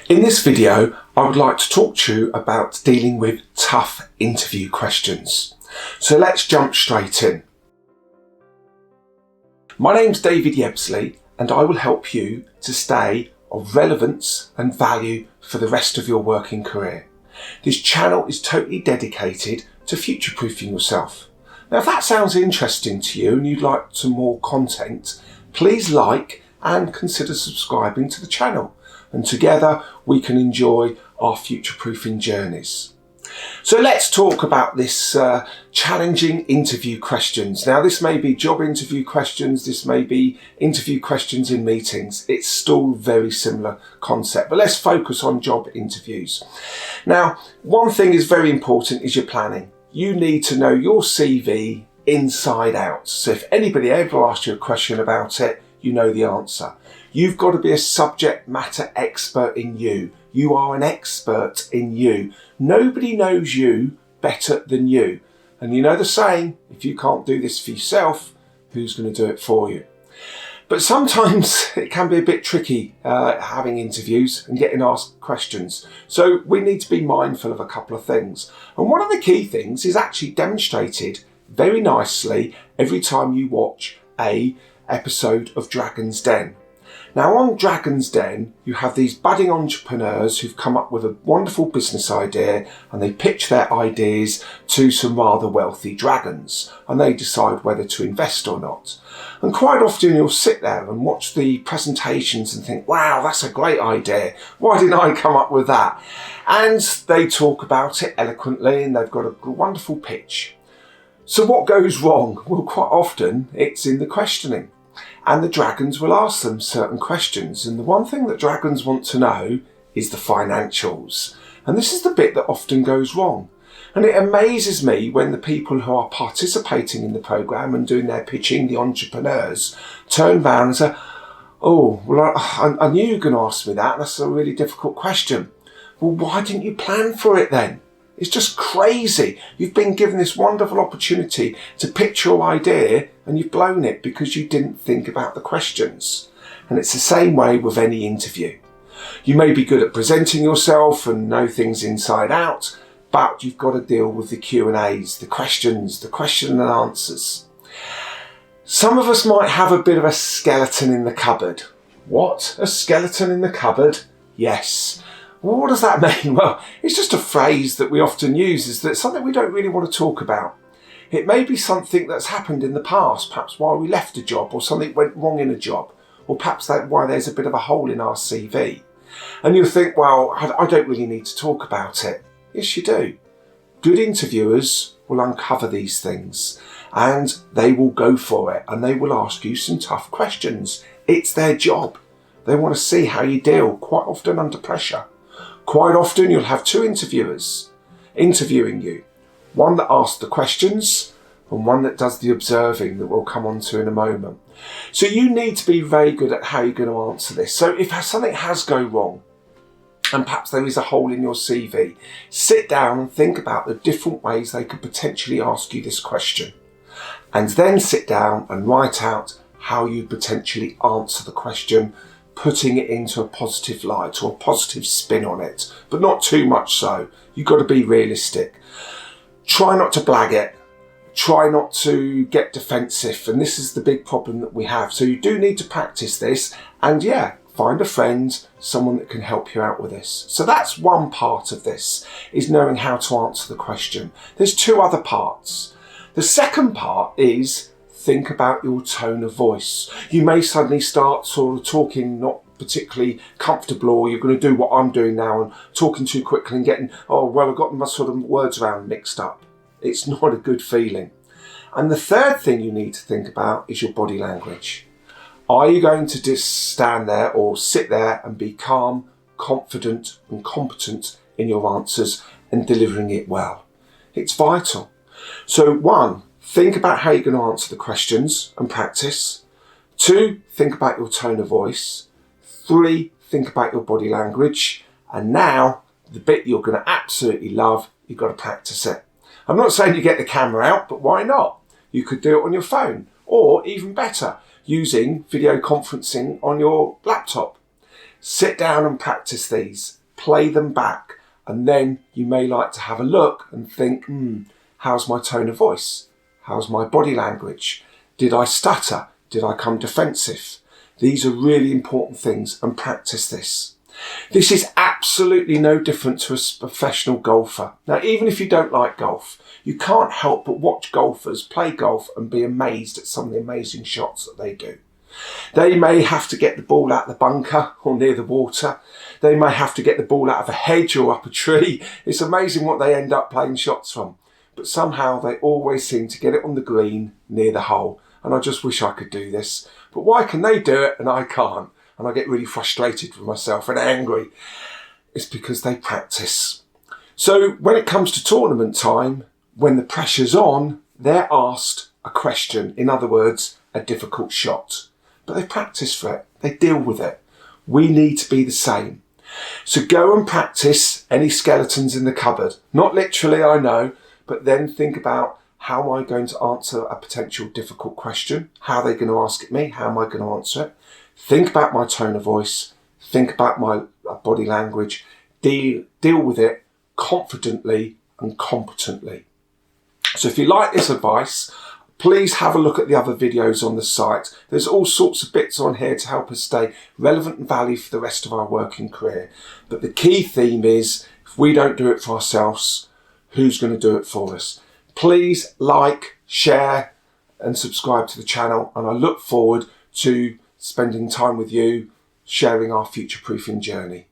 In this video, I would like to talk to you about dealing with tough interview questions. So let's jump straight in. My name's David Yeabsley, and I will help you to stay of relevance and value for the rest of your working career. This channel is totally dedicated to future-proofing yourself. Now, if that sounds interesting to you and you'd like some more content, please like and consider subscribing to the channel. And together we can enjoy our future-proofing journeys. So let's talk about this challenging interview questions. Now, this may be job interview questions, this may be interview questions in meetings. It's still a very similar concept, but let's focus on job interviews. Now, one thing is very important is your planning. You need to know your CV inside out. So if anybody ever asks you a question about it, you know the answer. You've got to be a subject matter expert in you. You are an expert in you. Nobody knows you better than you. And you know the saying, if you can't do this for yourself, who's going to do it for you? But sometimes it can be a bit tricky having interviews and getting asked questions. So we need to be mindful of a couple of things. And one of the key things is actually demonstrated very nicely every time you watch a episode of Dragon's Den. Now, on Dragon's Den, you have these budding entrepreneurs who've come up with a wonderful business idea, and they pitch their ideas to some rather wealthy dragons, and they decide whether to invest or not. And quite often you'll sit there and watch the presentations and think, wow, that's a great idea. Why didn't I come up with that? And they talk about it eloquently, and they've got a wonderful pitch. So what goes wrong? Well, quite often it's in the questioning. And the dragons will ask them certain questions. And the one thing that dragons want to know is the financials. And this is the bit that often goes wrong. And it amazes me when the people who are participating in the programme and doing their pitching, the entrepreneurs, turn around and say, oh, well, I knew you were going to ask me that. That's a really difficult question. Well, why didn't you plan for it then? It's just crazy. You've been given this wonderful opportunity to pitch your idea and you've blown it because you didn't think about the questions. And it's the same way with any interview. You may be good at presenting yourself and know things inside out, but you've got to deal with the Q&As, the questions, the question and answers. Some of us might have a bit of a skeleton in the cupboard. What? A skeleton in the cupboard? Yes. Well, what does that mean? Well, it's just a phrase that we often use, is that it's something we don't really want to talk about. It may be something that's happened in the past, perhaps while we left a job, or something went wrong in a job, or perhaps why there's a bit of a hole in our CV. And you'll think, well, I don't really need to talk about it. Yes, you do. Good interviewers will uncover these things, and they will go for it, and they will ask you some tough questions. It's their job. They want to see how you deal, quite often under pressure. Quite often you'll have two interviewers interviewing you. One that asks the questions and one that does the observing that we'll come on to in a moment. So you need to be very good at how you're going to answer this. So if something has gone wrong and perhaps there is a hole in your CV, sit down and think about the different ways they could potentially ask you this question. And then sit down and write out how you potentially answer the question, putting it into a positive light or a positive spin on it, but not too much so. You've got to be realistic. Try not to blag it. Try not to get defensive. And this is the big problem that we have. So you do need to practice this. And yeah, find a friend, someone that can help you out with this. So that's one part of this, is knowing how to answer the question. There's two other parts. The second part is think about your tone of voice. You may suddenly start sort of talking not particularly comfortable, or you're going to do what I'm doing now and talking too quickly and getting, oh, well, I've got my sort of words around mixed up. It's not a good feeling. And the third thing you need to think about is your body language. Are you going to just stand there or sit there and be calm, confident and competent in your answers and delivering it well? It's vital. So one, think about how you're going to answer the questions and practice. 2, think about your tone of voice. 3, think about your body language. And now, the bit you're going to absolutely love, you've got to practice it. I'm not saying you get the camera out, but why not? You could do it on your phone, or even better, using video conferencing on your laptop. Sit down and practice these, play them back, and then you may like to have a look and think, how's my tone of voice? How's my body language? Did I stutter? Did I come defensive? These are really important things, and practice this. This is absolutely no different to a professional golfer. Now, even if you don't like golf, you can't help but watch golfers play golf and be amazed at some of the amazing shots that they do. They may have to get the ball out the bunker or near the water. They may have to get the ball out of a hedge or up a tree. It's amazing what they end up playing shots from. But somehow they always seem to get it on the green near the hole. And I just wish I could do this. But why can they do it and I can't? And I get really frustrated with myself and angry. It's because they practice. So when it comes to tournament time, when the pressure's on, they're asked a question. In other words, a difficult shot. But they practice for it. They deal with it. We need to be the same. So go and practice any skeletons in the cupboard. Not literally, I know, but then think about, how am I going to answer a potential difficult question? How are they going to ask it me? How am I going to answer it? Think about my tone of voice. Think about my body language. Deal with it confidently and competently. So if you like this advice, please have a look at the other videos on the site. There's all sorts of bits on here to help us stay relevant and valued for the rest of our working career. But the key theme is, if we don't do it for ourselves, who's going to do it for us? Please like, share and subscribe to the channel, and I look forward to spending time with you, sharing our future-proofing journey.